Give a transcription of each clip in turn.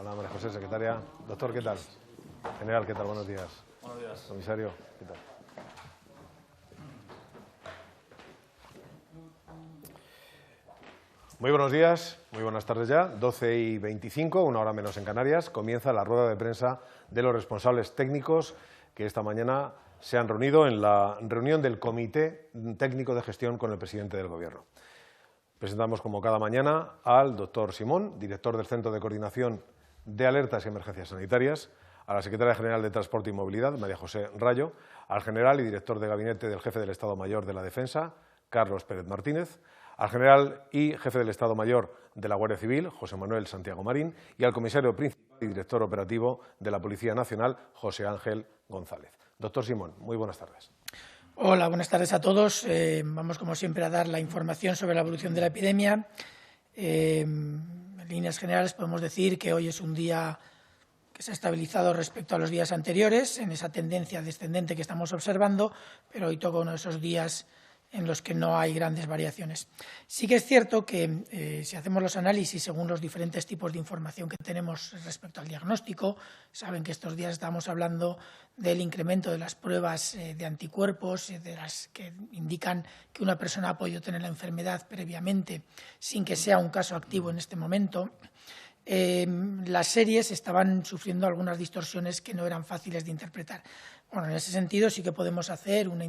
Hola, María José, secretaria. Doctor, ¿qué tal? General, ¿qué tal? Buenos días. Buenos días. Comisario, ¿qué tal? Muy buenos días, muy buenas tardes ya. 12:25, una hora menos en Canarias. Comienza la rueda de prensa de los responsables técnicos que esta mañana se han reunido en la reunión del Comité Técnico de Gestión con el presidente del Gobierno. Presentamos, como cada mañana, al doctor Simón, director del Centro de Coordinación de Alertas y Emergencias Sanitarias, a la secretaria general de Transporte y Movilidad, María José Rayo, al general y director de gabinete del jefe del Estado Mayor de la Defensa, Carlos Pérez Martínez, al general y jefe del Estado Mayor de la Guardia Civil, José Manuel Santiago Marín, y al comisario principal y director operativo de la Policía Nacional, José Ángel González. Doctor Simón, muy buenas tardes. Hola, buenas tardes a todos. Vamos, como siempre, a dar la información sobre la evolución de la epidemia. En líneas generales podemos decir que hoy es un día que se ha estabilizado respecto a los días anteriores, en esa tendencia descendente que estamos observando, pero hoy toca uno de esos días en los que no hay grandes variaciones. Sí que es cierto que si hacemos los análisis según los diferentes tipos de información que tenemos respecto al diagnóstico, saben que estos días estamos hablando del incremento de las pruebas de anticuerpos, de las que indican que una persona ha podido tener la enfermedad previamente sin que sea un caso activo en este momento. Las series estaban sufriendo algunas distorsiones que no eran fáciles de interpretar. Bueno, en ese sentido sí que podemos hacer una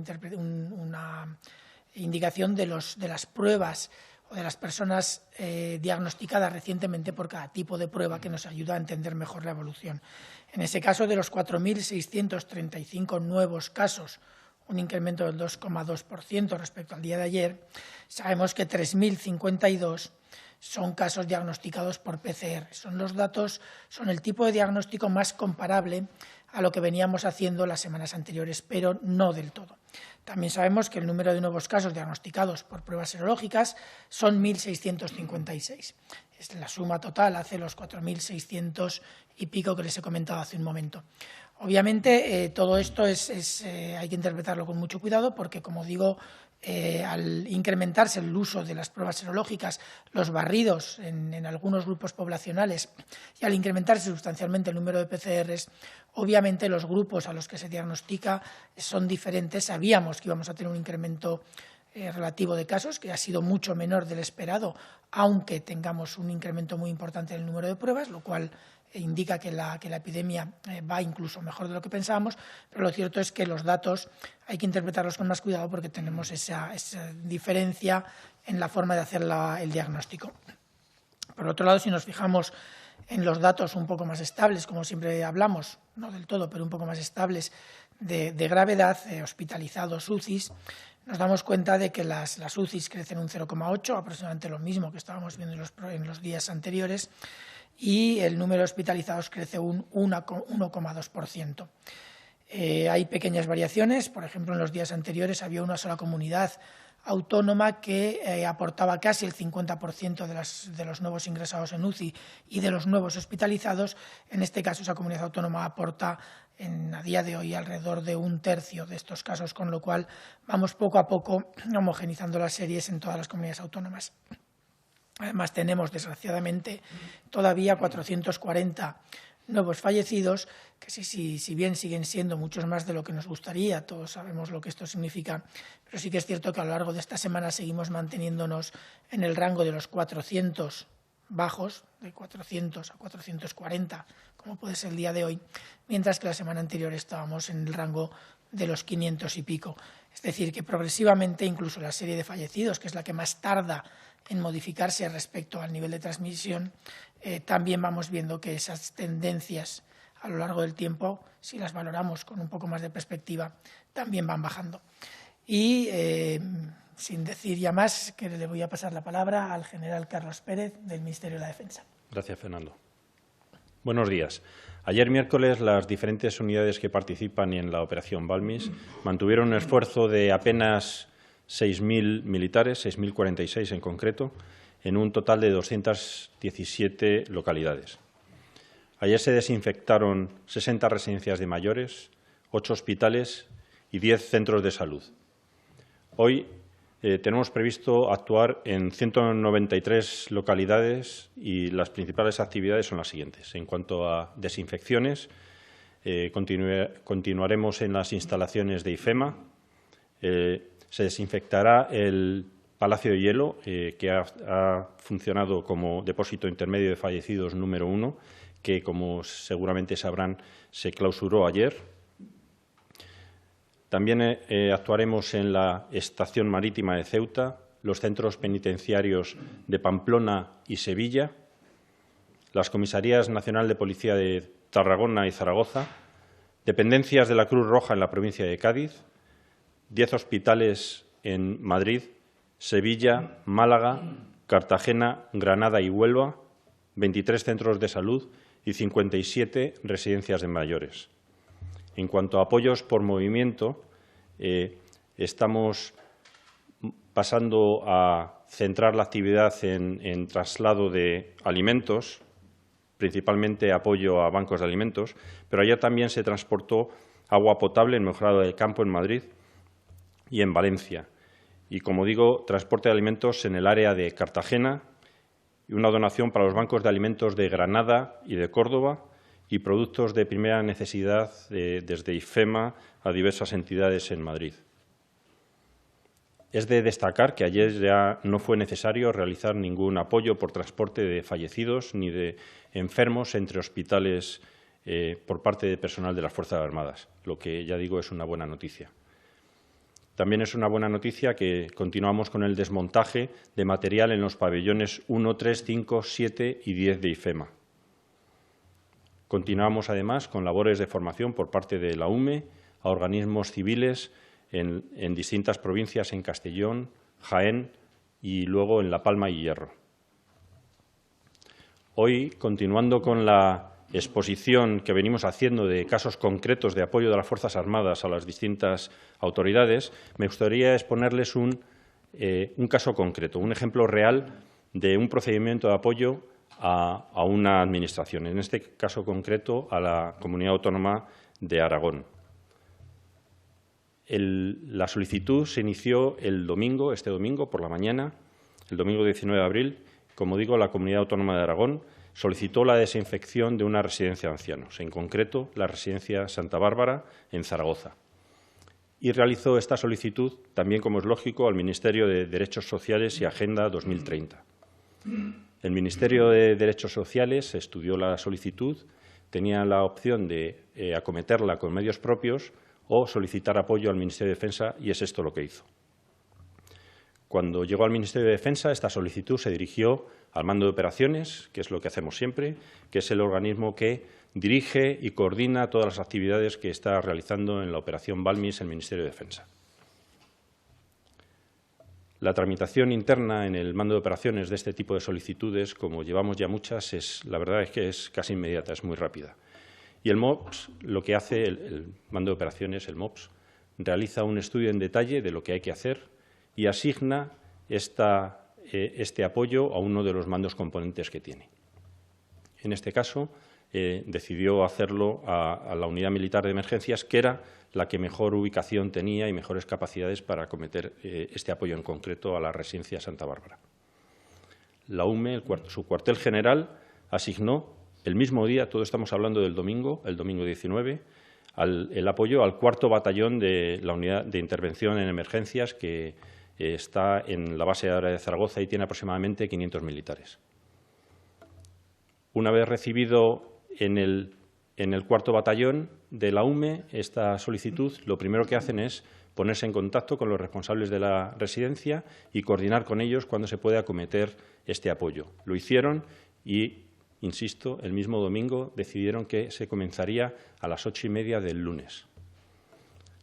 indicación de las pruebas o de las personas diagnosticadas recientemente por cada tipo de prueba, que nos ayuda a entender mejor la evolución. En ese caso, de los 4.635 nuevos casos, un incremento del 2,2% respecto al día de ayer, sabemos que 3.052 son casos diagnosticados por PCR. Son los datos, son el tipo de diagnóstico más comparable a lo que veníamos haciendo las semanas anteriores, pero no del todo. También sabemos que el número de nuevos casos diagnosticados por pruebas serológicas son 1.656. La suma total hace los 4.600 y pico que les he comentado hace un momento. Obviamente, todo esto hay que interpretarlo con mucho cuidado porque, como digo, al incrementarse el uso de las pruebas serológicas, los barridos en algunos grupos poblacionales y al incrementarse sustancialmente el número de PCRs, obviamente los grupos a los que se diagnostica son diferentes. Sabíamos que íbamos a tener un incremento relativo de casos, que ha sido mucho menor del esperado, aunque tengamos un incremento muy importante en el número de pruebas, lo cual indica que la epidemia va incluso mejor de lo que pensábamos, pero lo cierto es que los datos hay que interpretarlos con más cuidado porque tenemos esa diferencia en la forma de hacer el diagnóstico. Por otro lado, si nos fijamos en los datos un poco más estables, como siempre hablamos, no del todo, pero un poco más estables de gravedad, hospitalizados, UCIs, nos damos cuenta de que las UCIs crecen un 0,8, aproximadamente lo mismo que estábamos viendo en los días anteriores, y el número de hospitalizados crece un 1,2%. Hay pequeñas variaciones. Por ejemplo, en los días anteriores había una sola comunidad autónoma que aportaba casi el 50% de los nuevos ingresados en UCI y de los nuevos hospitalizados. En este caso, esa comunidad autónoma aporta a día de hoy alrededor de un tercio de estos casos, con lo cual vamos poco a poco homogeneizando las series en todas las comunidades autónomas. Además, tenemos, desgraciadamente, todavía 440 nuevos fallecidos, que si bien siguen siendo muchos más de lo que nos gustaría, todos sabemos lo que esto significa, pero sí que es cierto que a lo largo de esta semana seguimos manteniéndonos en el rango de los 400 bajos, de 400 a 440, como puede ser el día de hoy, mientras que la semana anterior estábamos en el rango de los 500 y pico. Es decir, que progresivamente incluso la serie de fallecidos, que es la que más tarda en modificarse respecto al nivel de transmisión, también vamos viendo que esas tendencias a lo largo del tiempo, si las valoramos con un poco más de perspectiva, también van bajando. Y sin decir ya más, que le voy a pasar la palabra al general Carlos Pérez, del Ministerio de la Defensa. Gracias, Fernando. Buenos días. Ayer miércoles las diferentes unidades que participan en la operación Balmis mantuvieron un esfuerzo de apenas 6.000 militares, 6.046 en concreto, en un total de 217 localidades. Ayer se desinfectaron 60 residencias de mayores, 8 hospitales y 10 centros de salud. Hoy tenemos previsto actuar en 193 localidades y las principales actividades son las siguientes. En cuanto a desinfecciones, continuaremos en las instalaciones de IFEMA. Se desinfectará el Palacio de Hielo, que ha funcionado como depósito intermedio de fallecidos número 1, que, como seguramente sabrán, se clausuró ayer. También actuaremos en la Estación Marítima de Ceuta, los centros penitenciarios de Pamplona y Sevilla, las Comisarías Nacional de Policía de Tarragona y Zaragoza, dependencias de la Cruz Roja en la provincia de Cádiz, 10 hospitales en Madrid, Sevilla, Málaga, Cartagena, Granada y Huelva, 23 centros de salud y 57 residencias de mayores. En cuanto a apoyos por movimiento, estamos pasando a centrar la actividad en traslado de alimentos, principalmente apoyo a bancos de alimentos, pero ayer también se transportó agua potable en Mejorado del Campo, en Madrid, y en Valencia. Y, como digo, transporte de alimentos en el área de Cartagena y una donación para los bancos de alimentos de Granada y de Córdoba y productos de primera necesidad desde IFEMA a diversas entidades en Madrid. Es de destacar que ayer ya no fue necesario realizar ningún apoyo por transporte de fallecidos ni de enfermos entre hospitales por parte de personal de las Fuerzas Armadas, lo que, ya digo, es una buena noticia. También es una buena noticia que continuamos con el desmontaje de material en los pabellones 1, 3, 5, 7 y 10 de IFEMA. Continuamos, además, con labores de formación por parte de la UME a organismos civiles en distintas provincias, en Castellón, Jaén y luego en La Palma y Hierro. Hoy, continuando con la exposición que venimos haciendo de casos concretos de apoyo de las Fuerzas Armadas a las distintas autoridades, me gustaría exponerles un caso concreto, un ejemplo real de un procedimiento de apoyo a una administración, en este caso concreto a la Comunidad Autónoma de Aragón. La solicitud se inició este domingo por la mañana, el domingo 19 de abril. Como digo, la Comunidad Autónoma de Aragón solicitó la desinfección de una residencia de ancianos, en concreto la residencia Santa Bárbara en Zaragoza. Y realizó esta solicitud, también como es lógico, al Ministerio de Derechos Sociales y Agenda 2030. El Ministerio de Derechos Sociales estudió la solicitud, tenía la opción de acometerla con medios propios o solicitar apoyo al Ministerio de Defensa, y es esto lo que hizo. Cuando llegó al Ministerio de Defensa, esta solicitud se dirigió al Mando de Operaciones, que es lo que hacemos siempre, que es el organismo que dirige y coordina todas las actividades que está realizando en la Operación Balmis el Ministerio de Defensa. La tramitación interna en el Mando de Operaciones de este tipo de solicitudes, como llevamos ya muchas, la verdad es que es casi inmediata, es muy rápida. Y el MOPS, lo que hace el Mando de Operaciones, el MOPS, realiza un estudio en detalle de lo que hay que hacer y asigna este apoyo a uno de los mandos componentes que tiene. En este caso, decidió hacerlo a la Unidad Militar de Emergencias, que era la que mejor ubicación tenía y mejores capacidades para acometer este apoyo en concreto a la residencia Santa Bárbara. La UME, su cuartel general, asignó el mismo día, todo estamos hablando del domingo, el domingo 19, el apoyo al 4º Batallón de la Unidad de Intervención en Emergencias, que está en la base aérea de Zaragoza y tiene aproximadamente 500 militares. Una vez recibido en el 4º Batallón de la UME esta solicitud, lo primero que hacen es ponerse en contacto con los responsables de la residencia y coordinar con ellos cuándo se puede acometer este apoyo. Lo hicieron y, insisto, el mismo domingo decidieron que se comenzaría a las 8:30 del lunes.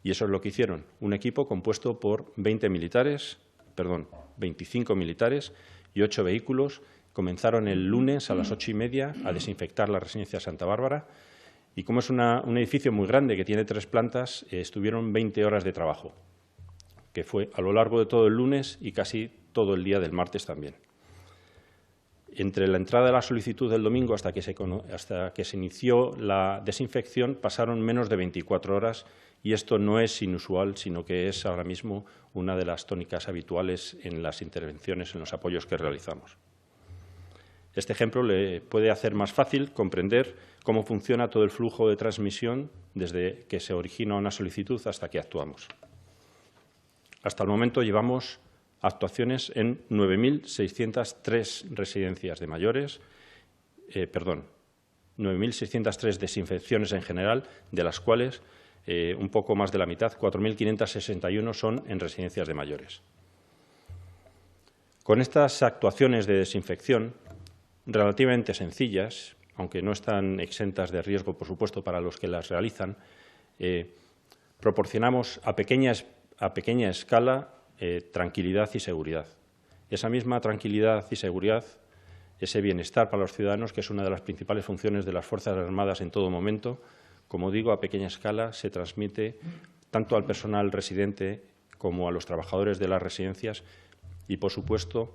Y eso es lo que hicieron. Un equipo compuesto por 25 militares y 8 vehículos. Comenzaron el lunes a las 8:30 a desinfectar la residencia Santa Bárbara. Y como es un edificio muy grande que tiene 3 plantas, estuvieron 20 horas de trabajo, que fue a lo largo de todo el lunes y casi todo el día del martes también. Entre la entrada de la solicitud del domingo hasta que se inició la desinfección pasaron menos de 24 horas y esto no es inusual, sino que es ahora mismo una de las tónicas habituales en las intervenciones, en los apoyos que realizamos. Este ejemplo le puede hacer más fácil comprender cómo funciona todo el flujo de transmisión desde que se origina una solicitud hasta que actuamos. Hasta el momento llevamos actuaciones en 9.603 residencias de mayores, 9.603 desinfecciones en general, de las cuales un poco más de la mitad, 4.561, son en residencias de mayores. Con estas actuaciones de desinfección, relativamente sencillas, aunque no están exentas de riesgo, por supuesto, para los que las realizan, proporcionamos a pequeña escala tranquilidad y seguridad. Esa misma tranquilidad y seguridad, ese bienestar para los ciudadanos, que es una de las principales funciones de las Fuerzas Armadas en todo momento, como digo, a pequeña escala se transmite tanto al personal residente como a los trabajadores de las residencias y, por supuesto,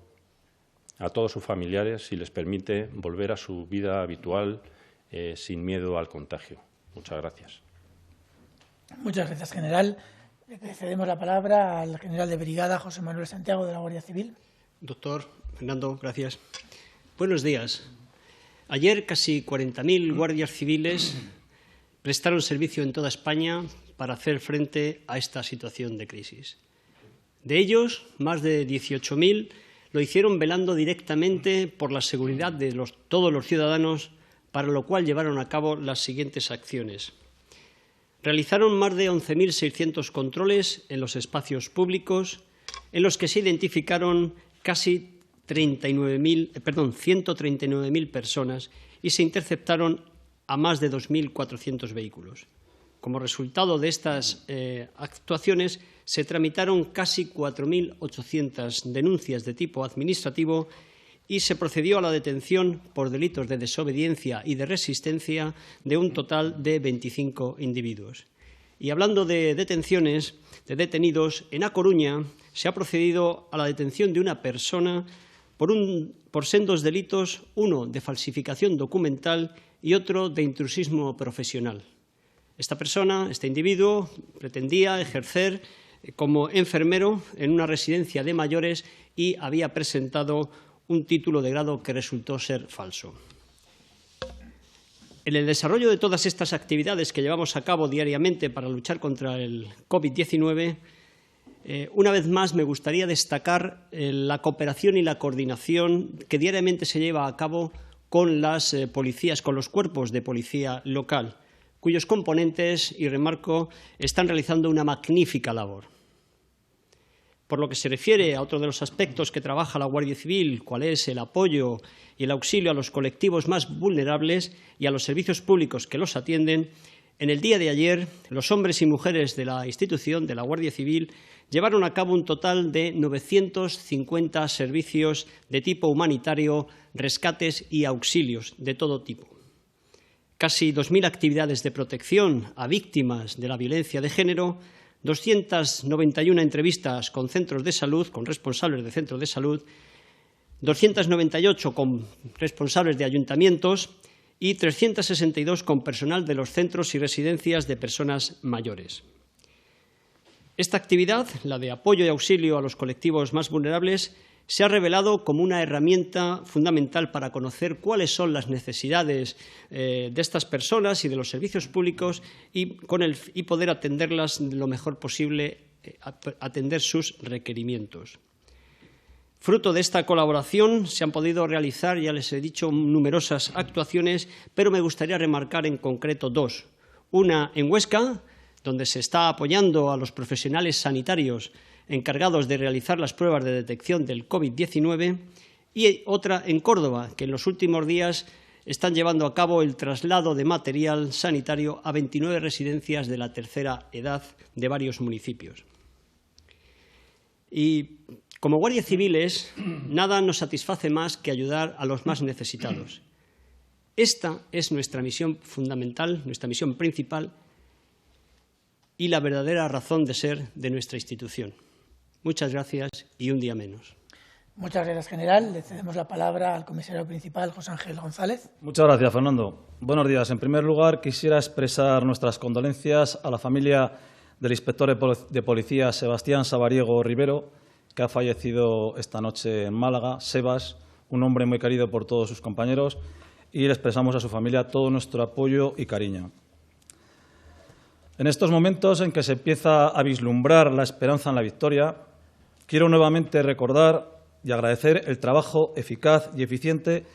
a todos sus familiares, si les permite volver a su vida habitual sin miedo al contagio. Muchas gracias. Muchas gracias, general. Le cedemos la palabra al general de brigada, José Manuel Santiago, de la Guardia Civil. Doctor Fernando, gracias. Buenos días. Ayer casi 40.000 guardias civiles prestaron servicio en toda España para hacer frente a esta situación de crisis. De ellos, más de 18.000 lo hicieron velando directamente por la seguridad de todos los ciudadanos, para lo cual llevaron a cabo las siguientes acciones. Realizaron más de 11.600 controles en los espacios públicos, en los que se identificaron casi 139.000 personas y se interceptaron a más de 2.400 vehículos. Como resultado de estas actuaciones, se tramitaron casi 4.800 denuncias de tipo administrativo y se procedió a la detención por delitos de desobediencia y de resistencia de un total de 25 individuos. Y hablando de detenciones, de detenidos, en A Coruña se ha procedido a la detención de una persona por sendos delitos, uno de falsificación documental y otro de intrusismo profesional. Esta persona, este individuo, pretendía ejercer como enfermero en una residencia de mayores y había presentado un título de grado que resultó ser falso. En el desarrollo de todas estas actividades que llevamos a cabo diariamente para luchar contra el COVID-19, una vez más me gustaría destacar la cooperación y la coordinación que diariamente se lleva a cabo con las policías, con los cuerpos de policía local, cuyos componentes, y remarco, están realizando una magnífica labor. Por lo que se refiere a otro de los aspectos que trabaja la Guardia Civil, cuál es el apoyo y el auxilio a los colectivos más vulnerables y a los servicios públicos que los atienden, en el día de ayer los hombres y mujeres de la institución, de la Guardia Civil, llevaron a cabo un total de 950 servicios de tipo humanitario, rescates y auxilios de todo tipo. Casi 2.000 actividades de protección a víctimas de la violencia de género, 291 entrevistas con centros de salud, con responsables de centros de salud, 298 con responsables de ayuntamientos y 362 con personal de los centros y residencias de personas mayores. Esta actividad, la de apoyo y auxilio a los colectivos más vulnerables, se ha revelado como una herramienta fundamental para conocer cuáles son las necesidades de estas personas y de los servicios públicos y poder atenderlas lo mejor posible, atender sus requerimientos. Fruto de esta colaboración se han podido realizar, ya les he dicho, numerosas actuaciones, pero me gustaría remarcar en concreto dos. Una en Huesca, donde se está apoyando a los profesionales sanitarios encargados de realizar las pruebas de detección del COVID-19, y otra en Córdoba, que en los últimos días están llevando a cabo el traslado de material sanitario a 29 residencias de la tercera edad de varios municipios. Y como guardias civiles, nada nos satisface más que ayudar a los más necesitados. Esta es nuestra misión fundamental, nuestra misión principal y la verdadera razón de ser de nuestra institución. Muchas gracias y un día menos. Muchas gracias, general. Le cedemos la palabra al comisario principal, José Ángel González. Muchas gracias, Fernando. Buenos días. En primer lugar, quisiera expresar nuestras condolencias a la familia del inspector de policía Sebastián Sabariego Rivero, que ha fallecido esta noche en Málaga. Sebas, un hombre muy querido por todos sus compañeros, y le expresamos a su familia todo nuestro apoyo y cariño. En estos momentos en que se empieza a vislumbrar la esperanza en la victoria, quiero nuevamente recordar y agradecer el trabajo eficaz y eficiente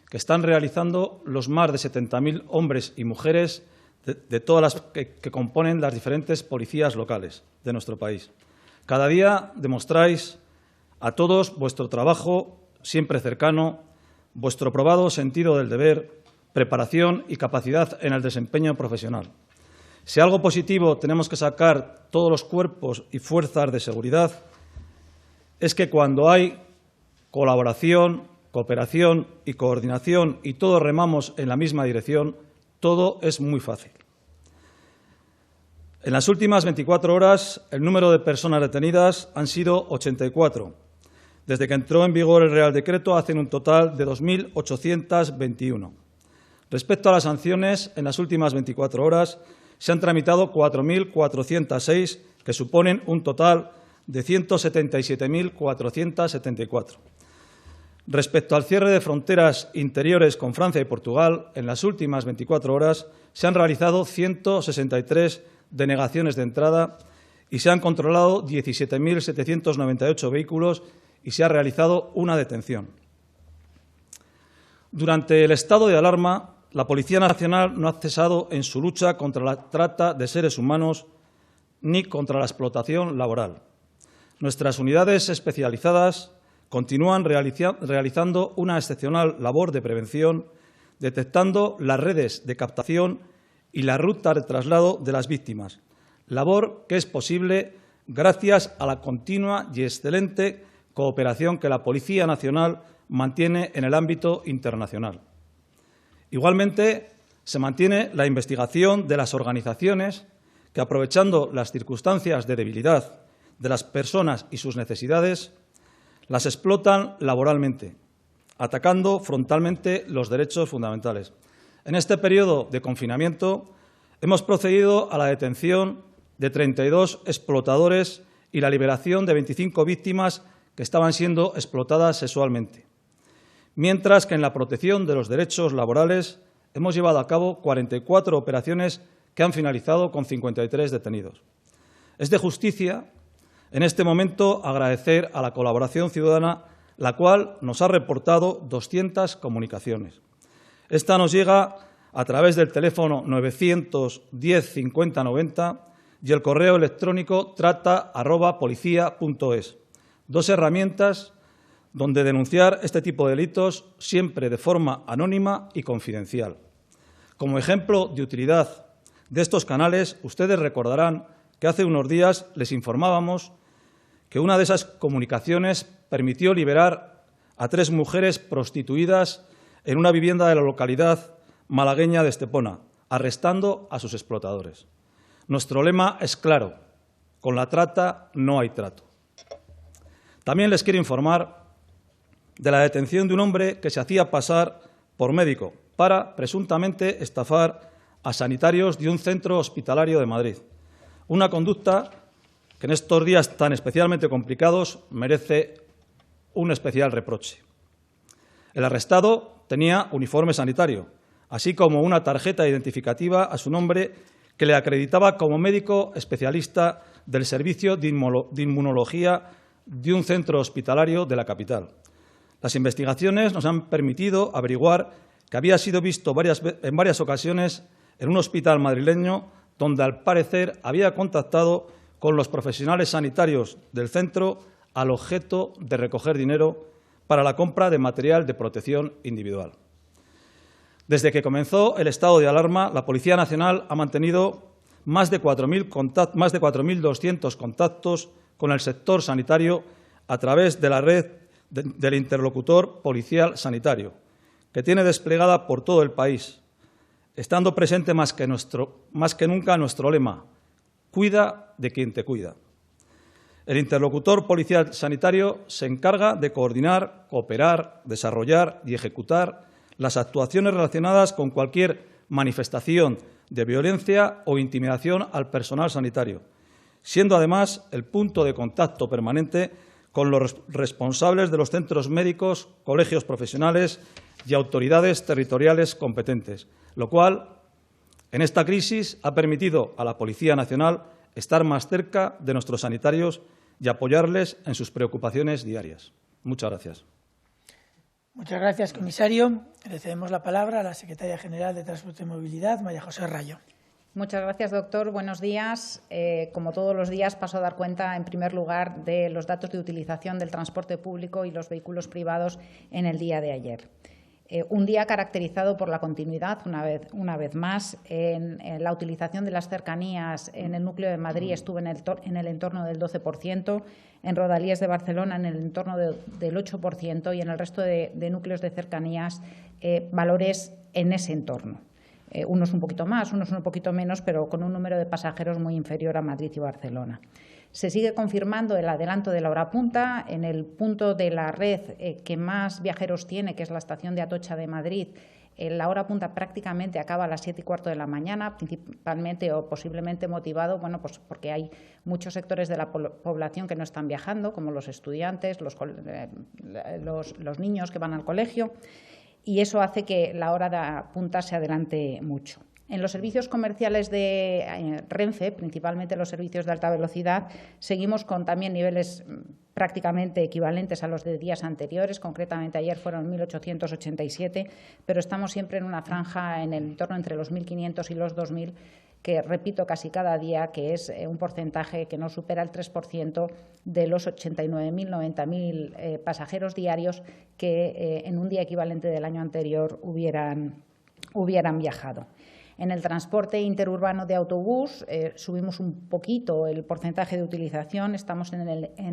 que están realizando los más de 70.000 hombres y mujeres de todas las que componen las diferentes policías locales de nuestro país. Cada día demostráis a todos vuestro trabajo siempre cercano, vuestro probado sentido del deber, preparación y capacidad en el desempeño profesional. Si algo positivo tenemos que sacar todos los cuerpos y fuerzas de seguridad, es que cuando hay colaboración, cooperación y coordinación y todos remamos en la misma dirección, todo es muy fácil. En las últimas 24 horas, el número de personas detenidas han sido 84. Desde que entró en vigor el Real Decreto, hacen un total de 2.821. Respecto a las sanciones, en las últimas 24 horas se han tramitado 4.406, que suponen un total de 177.474. Respecto al cierre de fronteras interiores con Francia y Portugal, en las últimas 24 horas se han realizado 163 denegaciones de entrada y se han controlado 17.798 vehículos y se ha realizado una detención. Durante el estado de alarma, la Policía Nacional no ha cesado en su lucha contra la trata de seres humanos ni contra la explotación laboral. Nuestras unidades especializadas continúan realizando una excepcional labor de prevención, detectando las redes de captación y la ruta de traslado de las víctimas, labor que es posible gracias a la continua y excelente cooperación que la Policía Nacional mantiene en el ámbito internacional. Igualmente, se mantiene la investigación de las organizaciones que, aprovechando las circunstancias de debilidad de las personas y sus necesidades, las explotan laboralmente, atacando frontalmente los derechos fundamentales. En este periodo de confinamiento hemos procedido a la detención de 32 explotadores y la liberación de 25 víctimas que estaban siendo explotadas sexualmente, mientras que en la protección de los derechos laborales hemos llevado a cabo 44 operaciones que han finalizado con 53 detenidos. Es de justicia, en este momento, agradecer a la colaboración ciudadana, la cual nos ha reportado 200 comunicaciones. Esta nos llega a través del teléfono 910 50 90 y el correo electrónico trata@policia.es. Dos herramientas donde denunciar este tipo de delitos siempre de forma anónima y confidencial. Como ejemplo de utilidad de estos canales, ustedes recordarán que hace unos días les informábamos que una de esas comunicaciones permitió liberar a 3 mujeres prostituidas en una vivienda de la localidad malagueña de Estepona, arrestando a sus explotadores. Nuestro lema es claro: con la trata no hay trato. También les quiero informar de la detención de un hombre que se hacía pasar por médico para presuntamente estafar a sanitarios de un centro hospitalario de Madrid. Una conducta que en estos días tan especialmente complicados merece un especial reproche. El arrestado tenía uniforme sanitario, así como una tarjeta identificativa a su nombre que le acreditaba como médico especialista del servicio de inmunología de un centro hospitalario de la capital. Las investigaciones nos han permitido averiguar que había sido visto en varias ocasiones en un hospital madrileño donde, al parecer, había contactado con los profesionales sanitarios del centro al objeto de recoger dinero para la compra de material de protección individual. Desde que comenzó el estado de alarma, la Policía Nacional ha mantenido más de 4.200 contactos con el sector sanitario a través de la red del interlocutor policial sanitario, que tiene desplegada por todo el país, estando presente más que nunca nuestro lema: cuida de quien te cuida. El interlocutor policial sanitario se encarga de coordinar, cooperar, desarrollar y ejecutar las actuaciones relacionadas con cualquier manifestación de violencia o intimidación al personal sanitario, siendo además el punto de contacto permanente con los responsables de los centros médicos, colegios profesionales y autoridades territoriales competentes, lo cual, en esta crisis, ha permitido a la Policía Nacional estar más cerca de nuestros sanitarios y apoyarles en sus preocupaciones diarias. Muchas gracias. Muchas gracias, comisario. Le cedemos la palabra a la secretaria general de Transporte y Movilidad, María José Rayo. Muchas gracias, doctor. Buenos días. Como todos los días, paso a dar cuenta, en primer lugar, de los datos de utilización del transporte público y los vehículos privados en el día de ayer. Un día caracterizado por la continuidad, una vez más, en la utilización de las cercanías en el núcleo de Madrid estuvo en el entorno del 12%, en Rodalíes de Barcelona en el entorno del 8% y en el resto de núcleos de cercanías valores en ese entorno. Unos un poquito más, unos un poquito menos, pero con un número de pasajeros muy inferior a Madrid y Barcelona. Se sigue confirmando el adelanto de la hora punta. En el punto de la red que más viajeros tiene, que es la estación de Atocha de Madrid, la hora punta prácticamente acaba a las 7:15 de la mañana, principalmente o posiblemente motivado, bueno, pues porque hay muchos sectores de la población que no están viajando, como los estudiantes, los niños que van al colegio, y eso hace que la hora de punta se adelante mucho. En los servicios comerciales de Renfe, principalmente los servicios de alta velocidad, seguimos con también niveles prácticamente equivalentes a los de días anteriores. Concretamente, ayer fueron 1.887, pero estamos siempre en una franja en el entorno entre los 1.500 y los 2.000, que repito casi cada día, que es un porcentaje que no supera el 3% de los 89.000, 90.000 pasajeros diarios que en un día equivalente del año anterior hubieran viajado. En el transporte interurbano de autobús subimos un poquito el porcentaje de utilización, estamos en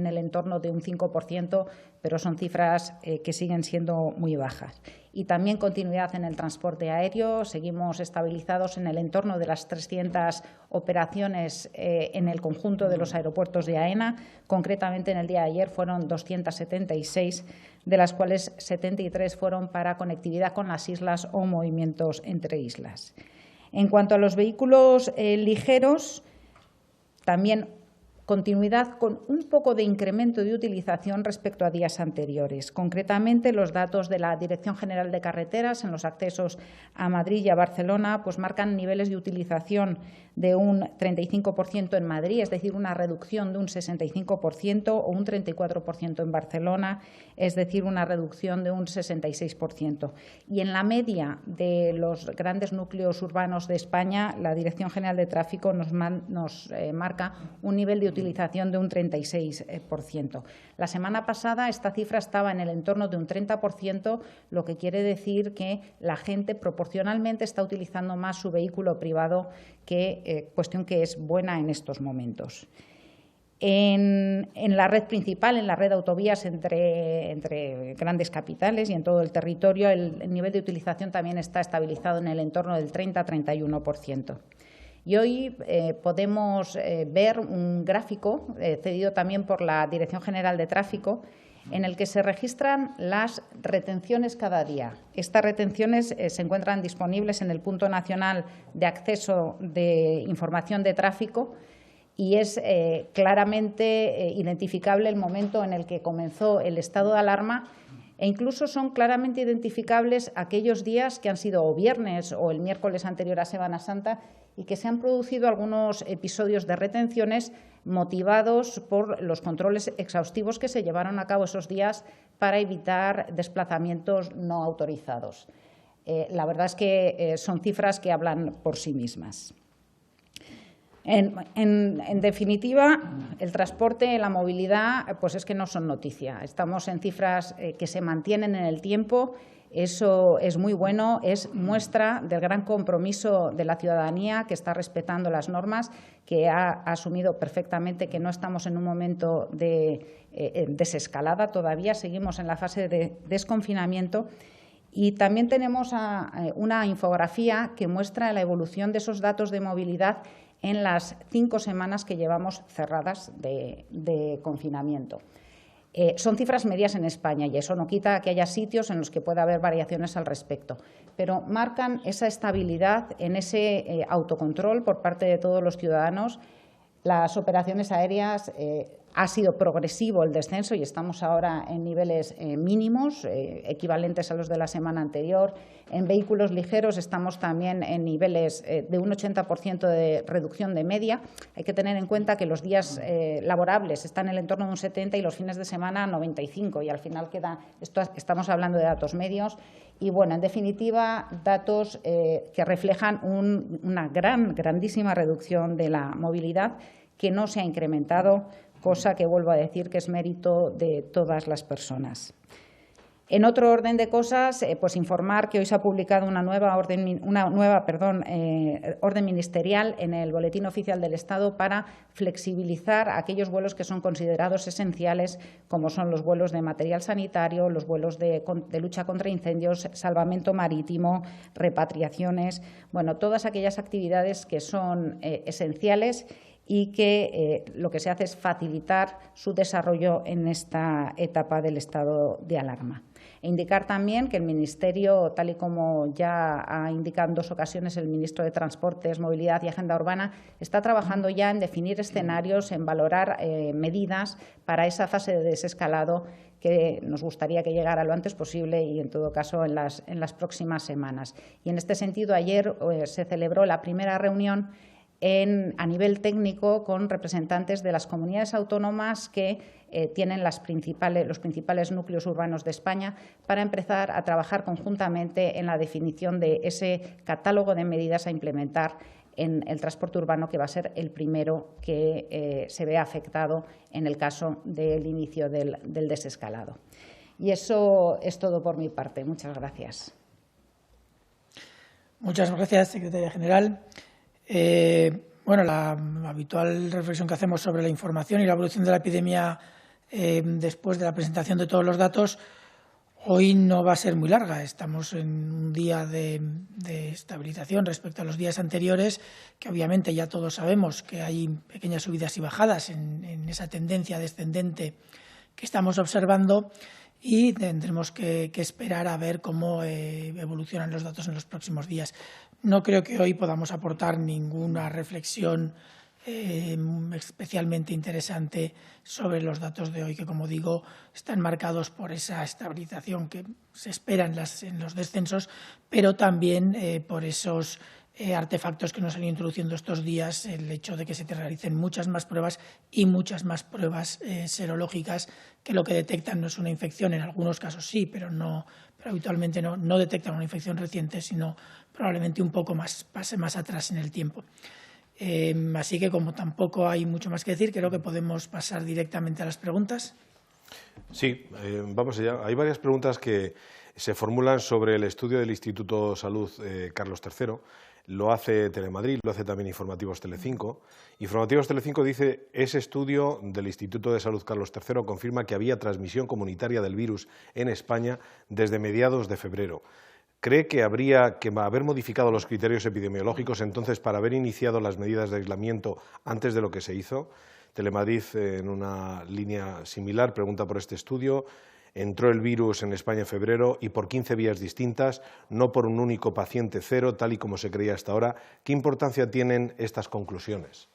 el entorno de un 5%, pero son cifras que siguen siendo muy bajas. Y también continuidad en el transporte aéreo, seguimos estabilizados en el entorno de las 300 operaciones en el conjunto de los aeropuertos de AENA. Concretamente, en el día de ayer fueron 276, de las cuales 73 fueron para conectividad con las islas o movimientos entre islas. En cuanto a los vehículos ligeros, también continuidad con un poco de incremento de utilización respecto a días anteriores. Concretamente, los datos de la Dirección General de Carreteras en los accesos a Madrid y a Barcelona pues marcan niveles de utilización de un 35% en Madrid, es decir, una reducción de un 65%, o un 34% en Barcelona, es decir, una reducción de un 66%. Y en la media de los grandes núcleos urbanos de España, la Dirección General de Tráfico nos marca un nivel de utilización de un 36%. La semana pasada esta cifra estaba en el entorno de un 30%, lo que quiere decir que la gente proporcionalmente está utilizando más su vehículo privado, cuestión que es buena en estos momentos. En la red principal, en la red de autovías entre grandes capitales y en todo el territorio, el nivel de utilización también está estabilizado en el entorno del 30-31%. Y hoy podemos ver un gráfico cedido también por la Dirección General de Tráfico, en el que se registran las retenciones cada día. Estas retenciones se encuentran disponibles en el punto nacional de acceso de información de tráfico y es claramente identificable el momento en el que comenzó el estado de alarma, e incluso son claramente identificables aquellos días que han sido o viernes o el miércoles anterior a Semana Santa y que se han producido algunos episodios de retenciones motivados por los controles exhaustivos que se llevaron a cabo esos días para evitar desplazamientos no autorizados. La verdad es que son cifras que hablan por sí mismas. En definitiva, el transporte, la movilidad, pues es que no son noticia. Estamos en cifras que se mantienen en el tiempo. Eso es muy bueno, es muestra del gran compromiso de la ciudadanía que está respetando las normas, que ha asumido perfectamente que no estamos en un momento de desescalada todavía, seguimos en la fase de desconfinamiento. Y también tenemos una infografía que muestra la evolución de esos datos de movilidad en las 5 semanas que llevamos cerradas de confinamiento. Son cifras medias en España y eso no quita que haya sitios en los que pueda haber variaciones al respecto, pero marcan esa estabilidad en ese autocontrol por parte de todos los ciudadanos, Las operaciones aéreas ha sido progresivo el descenso y estamos ahora en niveles mínimos, equivalentes a los de la semana anterior. En vehículos ligeros estamos también en niveles de un 80% de reducción de media. Hay que tener en cuenta que los días laborables están en el entorno de un 70 y los fines de semana 95, y al final estamos hablando de datos medios. Y, bueno, en definitiva, datos que reflejan una grandísima reducción de la movilidad que no se ha incrementado, cosa que vuelvo a decir que es mérito de todas las personas. En otro orden de cosas, pues informar que hoy se ha publicado una nueva orden ministerial en el Boletín Oficial del Estado para flexibilizar aquellos vuelos que son considerados esenciales, como son los vuelos de material sanitario, los vuelos de lucha contra incendios, salvamento marítimo, repatriaciones, bueno, todas aquellas actividades que son esenciales y que lo que se hace es facilitar su desarrollo en esta etapa del estado de alarma. E indicar también que el Ministerio, tal y como ya ha indicado en 2 ocasiones el Ministro de Transportes, Movilidad y Agenda Urbana, está trabajando ya en definir escenarios, en valorar medidas para esa fase de desescalado que nos gustaría que llegara lo antes posible y, en todo caso, en las próximas semanas. Y, en este sentido, ayer se celebró la primera reunión a nivel técnico con representantes de las comunidades autónomas que tienen los principales núcleos urbanos de España, para empezar a trabajar conjuntamente en la definición de ese catálogo de medidas a implementar en el transporte urbano, que va a ser el primero que se vea afectado en el caso del inicio del desescalado. Y eso es todo por mi parte. Muchas gracias. Muchas gracias, secretaria general. Bueno, la habitual reflexión que hacemos sobre la información y la evolución de la epidemia después de la presentación de todos los datos, hoy no va a ser muy larga. Estamos en un día de estabilización respecto a los días anteriores, que obviamente ya todos sabemos que hay pequeñas subidas y bajadas en esa tendencia descendente que estamos observando, y tendremos que esperar a ver cómo evolucionan los datos en los próximos días. No creo que hoy podamos aportar ninguna reflexión especialmente interesante sobre los datos de hoy, que, como digo, están marcados por esa estabilización que se espera en los descensos, pero también por esos artefactos que nos han ido introduciendo estos días, el hecho de que se realicen muchas más pruebas y muchas más pruebas serológicas, que lo que detectan no es una infección, en algunos casos sí, pero habitualmente no detectan una infección reciente, sino probablemente un poco más, pase más atrás en el tiempo. Así que, como tampoco hay mucho más que decir, creo que podemos pasar directamente a las preguntas. Sí, vamos allá. Hay varias preguntas que se formulan sobre el estudio del Instituto Salud Carlos III. Lo hace Telemadrid, lo hace también Informativos Telecinco. Informativos Telecinco dice: ese estudio del Instituto de Salud Carlos III confirma que había transmisión comunitaria del virus en España desde mediados de febrero. ¿Cree que habría que haber modificado los criterios epidemiológicos entonces para haber iniciado las medidas de aislamiento antes de lo que se hizo? Telemadrid, en una línea similar, pregunta por este estudio. Entró el virus en España en febrero y por 15 vías distintas, no por un único paciente cero, tal y como se creía hasta ahora. ¿Qué importancia tienen estas conclusiones?